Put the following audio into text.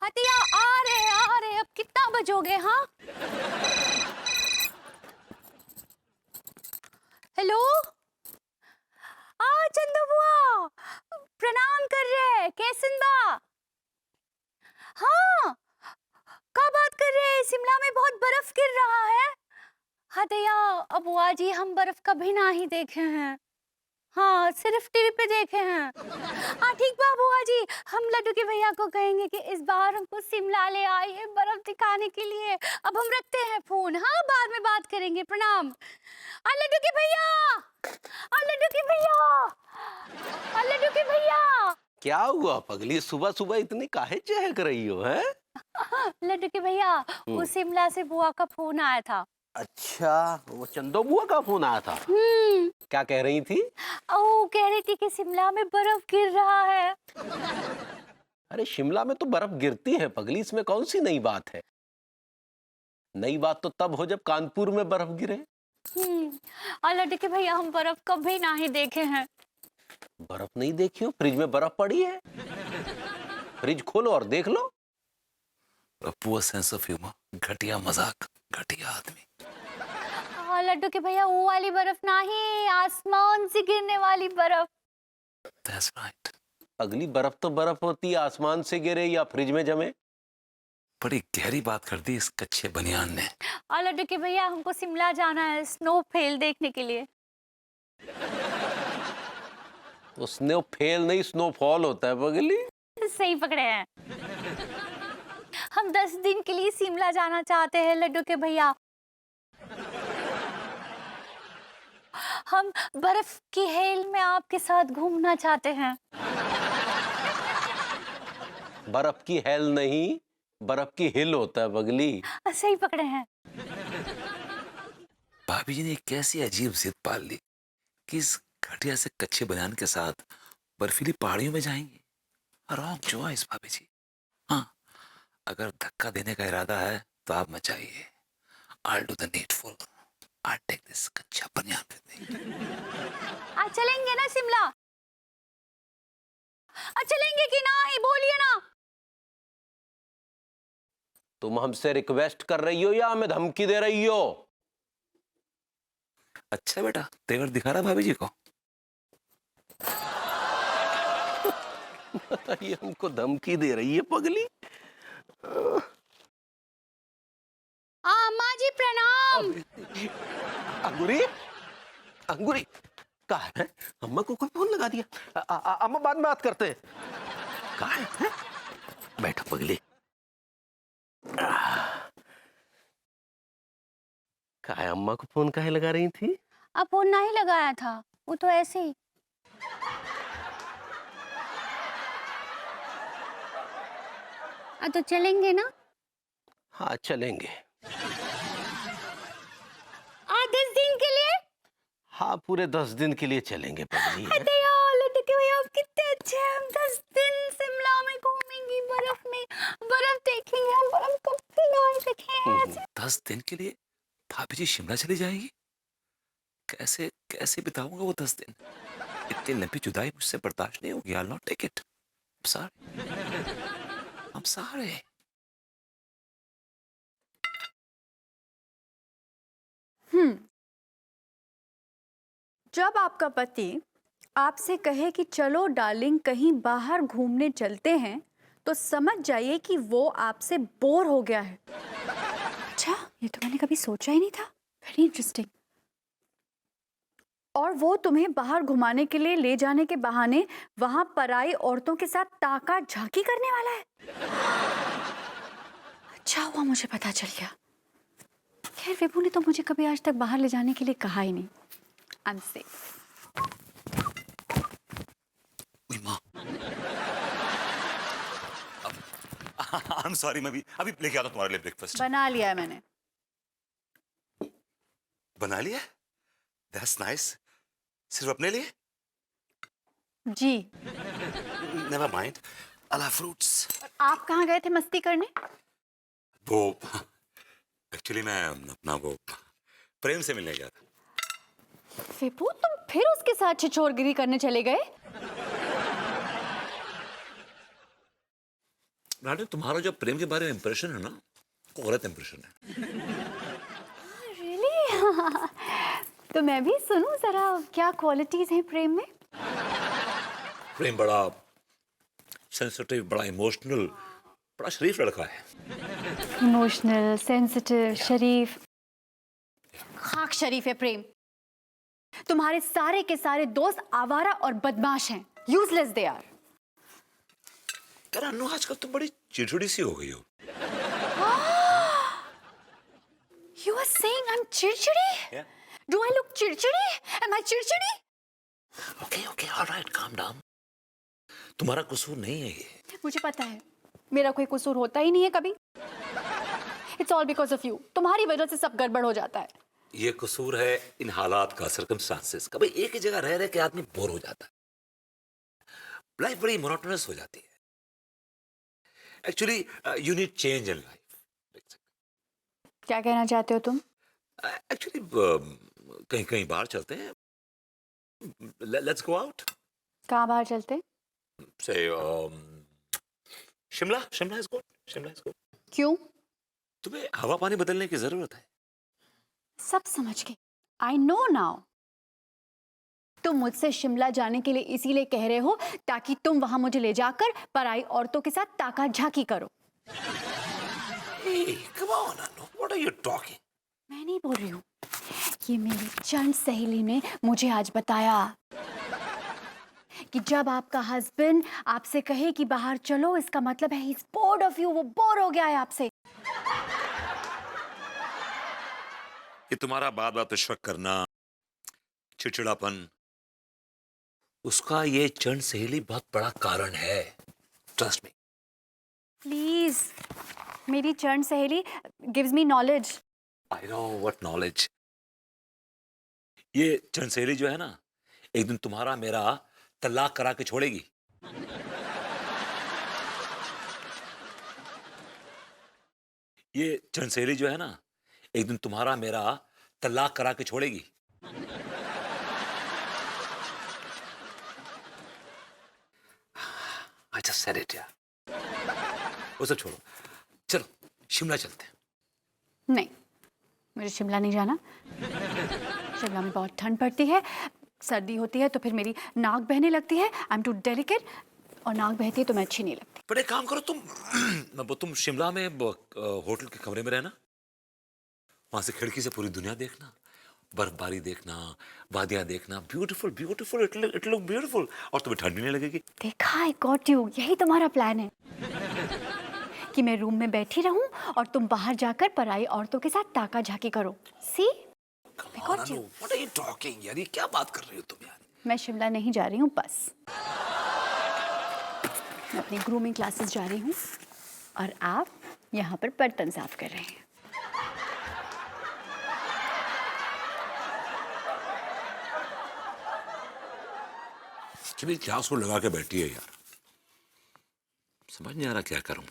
हतिया आ रहे, अब कितना बजोगे? हाँ, हेलो। चंदू बुआ प्रणाम कर रहे, कैसन बा? हाँ, का बात कर रहे हैं? शिमला में बहुत बर्फ गिर रहा है। हतिया अब बुआ जी, हम बर्फ कभी ना ही देखे हैं। हाँ, सिर्फ टीवी पे देखे हैं। हाँ ठीक बा बुआ जी, हम लड्डू के भैया को कहेंगे कि इस बार हमको शिमला ले आइए बर्फ दिखाने के लिए। अब हम रखते हैं फोन, हाँ बाद में बात करेंगे, प्रणाम। लड्डू के भैया, लड्डू के भैया, लड्डू के भैया। क्या हुआ पगली, सुबह सुबह इतनी काहे चहक रही हो? है लड्डू के भैया, वो शिमला से बुआ का फोन आया था। अच्छा, वो चंदो बुआ का फोन आया था। क्या कह रही थी? वो कह रही थी कि शिमला में बर्फ गिर रहा है। अरे शिमला में तो बर्फ गिरती है पगली, इसमें कौन सी नई बात है? नई बात तो तब हो जब कानपुर में बर्फ गिरे। और लड्डू के भैया, हम बर्फ कभी ना ही देखे हैं। बर्फ नहीं देखी हो? फ्रिज में बर्फ पड़ी है, फ्रिज खोलो और देख लो। पुअर सेंस ऑफ ह्यूमर, घटिया मजाक, घटिया आदमी। लड्डू के भैया, वो वाली बर्फ नहीं, आसमान से गिरने वाली बर्फ। That's right. अगली बर्फ तो बर्फ होती है, आसमान से गिरे या फ्रिज में जमे। बड़ी गहरी बात कर दी इस कच्चे बनियान ने। लड्डू के भैया, हमको शिमला जाना है स्नो फेल देखने के लिए। तो स्नो फेल नहीं, स्नोफॉल होता है पगली। सही पकड़े हैं। हम 10 दिन के लिए शिमला जाना चाहते हैं लड्डू के भैया। हम बर्फ की हेल में आपके साथ घूमना चाहते हैं। बर्फ की हेल नहीं, बर्फ की हिल होता है पगली। सही पकड़े हैं। भाभी जी ने कैसी अजीब जिद पाल ली कि इस घटिया से कच्चे बनियान के साथ बर्फीली पहाड़ियों में जाएंगे। रॉन्ग चॉइस भाभी जी। हाँ, अगर धक्का देने का इरादा है तो आप मचाइए। I'll do the needful. I'll take this कच्चा बनियान with me. आज चलेंगे ना शिमला? आज चलेंगे कि नहीं, बोलिए ना। तुम हमसे रिक्वेस्ट कर रही हो या हमें धमकी दे रही हो? अच्छा बेटा, तेवर दिखा रहा भाभी जी को। ये हमको धमकी दे रही है पगली। अम्मा जी प्रणाम। अंगूरी, अंगूरी कहाँ है? अम्मा को कोई फोन लगा दिया। अम्मा बाद में बात करते हैं। कहाँ है? बैठो पगली। कहाँ है? अम्मा को फोन काहे लगा रही थी? अब फोन नहीं लगाया था, वो तो ऐसे ही। तो चलेंगे ना? हाँ चलेंगे। 10 दिन के लिए? हाँ पूरे 10 दिन के लिए चलेंगे पगली। अरे यार लड्डू के भैया, आप कितने अच्छे हैं। हम 10 दिन शिमला में घूमेंगे, बर्फ में बर्फ देखेंगे। हम बर्फ कभी नहीं देखे हैं ऐसे। 10 दिन के लिए भाभी जी शिमला चली जाएगी? कैसे कैसे बिताऊंगा वो 10 दिन? इतनी लंबी जुदाई मुझसे बर्दाश्त नहीं होगी। I'll not take it. I'm sorry. I'm sorry. जब आपका पति आपसे कहे कि चलो डार्लिंग कहीं बाहर घूमने चलते हैं, तो समझ जाइए कि वो आपसे बोर हो गया है। अच्छा, ये तो मैंने कभी सोचा ही नहीं था। Very interesting. और वो तुम्हें बाहर घुमाने के लिए ले जाने के बहाने वहां पराई औरतों के साथ ताका झांकी करने वाला है। अच्छा हुआ मुझे पता चल गया। खैर विभू ने तो मुझे कभी आज तक बाहर ले जाने के लिए कहा ही नहीं। I'm safe. उई माँ। I'm sorry, मैं अभी लेके आता हूँ तुम्हारे लिए ब्रेकफास्ट। बना लिया है मैंने। बना लिया? That's nice. सिर्फ अपने लिए? जी। Never mind. I'll have fruits. आप कहाँ गए थे मस्ती करने? वो एक्चुअली मैं अपना वो प्रेम से मिलने गया था। विभू, तुम फिर उसके साथ छिछोरगिरी करने चले गए? रानी, तुम्हारा जो प्रेम के बारे में इंप्रेशन है ना, वो गलत इंप्रेशन है। रियली? तो मैं भी सुनूं जरा, क्या क्वालिटीज हैं प्रेम में? प्रेम बड़ा सेंसिटिव, बड़ा इमोशनल, बड़ा शरीफ लड़का है। इमोशनल, सेंसिटिव, शरीफ। खाक शरीफ है प्रेम। तुम्हारे सारे के सारे दोस्त आवारा और बदमाश हैं। Useless they are. यार अनु, आजकल तुम बड़ी चिड़चिड़ी सी हो गई हो। You are saying I'm चिड़चिड़ी? Yeah. Do I look चिड़चिड़ी? Am I चिड़चिड़ी? Okay, alright, calm down. तुम्हारा कसूर नहीं है ये। मुझे पता है, मेरा कोई कसूर होता ही नहीं है कभी। It's all because of you. तुम्हारी वजह से सब गड़बड़ हो जाता है। ये कसूर है इन हालात का, सर्कमस्टांसेस का। भाई एक ही जगह रह रह के आदमी बोर हो जाता है, लाइफ बड़ी मोनोटोनस हो जाती है। Actually you need change in life. क्या कहना चाहते हो तुम? एक्चुअली कहीं कहीं बाहर चलते हैं। Let's go out. कहाँ बाहर चलते? से Shimla. Shimla is good. Shimla is good. क्यों? तुम्हें हवा पानी बदलने की जरूरत है। सब समझ गए। I know now. तुम मुझसे शिमला जाने के लिए इसीलिए कह रहे हो ताकि तुम वहां मुझे ले जाकर पराई औरतों के साथ ताका झाकी करो। Hey, come on, Anu. What are you talking? मैं नहीं बोल रही हूँ, ये मेरी चंद सहेली ने मुझे आज बताया कि जब आपका हस्बैंड आपसे कहे कि बाहर चलो, इसका मतलब है he's bored of you, वो बोर हो गया है आपसे। ये तुम्हारा बात बात पे शक करना, चिड़चिड़ापन, उसका ये चंद सहेली बहुत बड़ा कारण है। Trust me. प्लीज, मेरी चंद सहेली gives me knowledge. I know what knowledge. ये चंद सहेली जो है ना, एक दिन तुम्हारा मेरा तलाक करा के छोड़ेगी। ये चंद सहेली जो है ना, एक दिन तुम्हारा मेरा तलाक करा के छोड़ेगी। I just said it, यार। वो सब छोड़ो, चलो शिमला चलते हैं। नहीं, मुझे शिमला नहीं जाना। शिमला में बहुत ठंड पड़ती है, सर्दी होती है तो फिर मेरी नाक बहने लगती है। आई एम टू डेलिकेट, और नाक बहती है तो मैं अच्छी नहीं लगती। पर एक काम करो, तुम शिमला में होटल के कमरे में रहना, वहां से खिड़की से पूरी दुनिया देखना, बर्फबारी देखना, वादियां देखना। Beautiful beautiful, it look beautiful. और तुम्हें ठंड भी नहीं लगेगी। देखा, आई गॉट यू। यही तुम्हारा प्लान है कि मैं रूम में बैठी रहूं और तुम बाहर जाकर पराई औरतों के साथ ताका झाकी करो। सी, What are you talking? यार ये क्या बात कर रही हो तुम यार? मैं शिमला नहीं जा रही हूँ, बस मैं अपनी ग्रूमिंग क्लासेस जा रही हूँ और आप यहाँ पर बर्तन साफ कर रहे हैं। कि मेरी क्लास को लगा के बैठी है यार, समझ नहीं आ रहा क्या करूं।